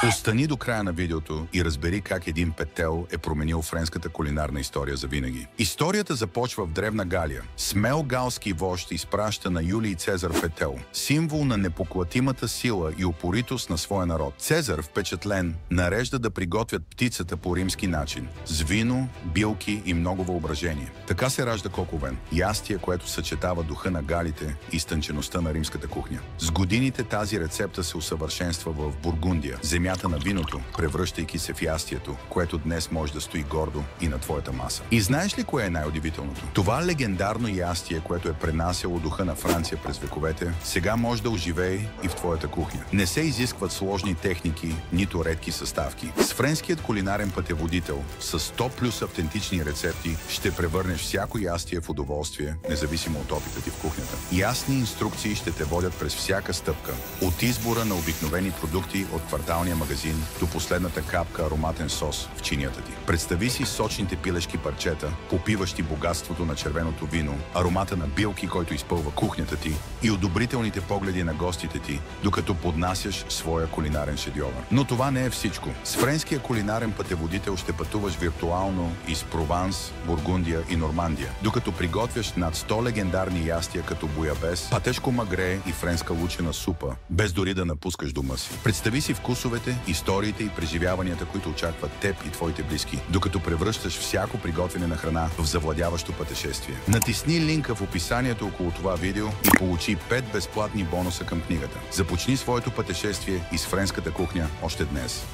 Остани до края на видеото и разбери как един петел е променил френската кулинарна история за винаги. Историята започва в Древна Галия. Смел галски вожд изпраща на Юлий Цезар петел, символ на непоклатимата сила и упоритост на своя народ. Цезар, впечатлен, нарежда да приготвят птицата по римски начин, с вино, билки и много въображение. Така се ражда коковен, ястие, което съчетава духа на галите и изтънчеността на римската кухня. С годините тази рецепта се усъвършенства в Бургундия, земята на виното, превръщайки се в ястието, което днес може да стои гордо и на твоята маса. И знаеш ли кое е най-удивителното? Това легендарно ястие, което е пренасяло духа на Франция през вековете, сега може да оживее и в твоята кухня. Не се изискват сложни техники, нито редки съставки. С френският кулинарен пътеводител с 100 плюс автентични рецепти ще превърнеш всяко ястие в удоволствие, независимо от опита ти в кухнята. Ясни инструкции ще те водят през всяка стъпка. От избора на обикновени продукти от кварталния магазин до последната капка ароматен сос в чинията ти. Представи си сочните пилешки парчета, попиващи богатството на червеното вино, аромата на билки, който изпълва кухнята ти и одобрителните погледи на гостите ти, докато поднасяш своя кулинарен шедьовър. Но това не е всичко. С френския кулинарен пътеводител ще пътуваш виртуално из Прованс, Бургундия и Нормандия, докато приготвяш над 100 легендарни ястия като буябес, патешко магре и френска лучена супа, без дори да напускаш дома си. Представи си вкусовете, историите и преживяванията, които очакват теб и твоите близки, докато превръщаш всяко приготвяне на храна в завладяващо пътешествие. Натисни линка в описанието около това видео и получи 5 безплатни бонуса към книгата. Започни своето пътешествие из френската кухня още днес.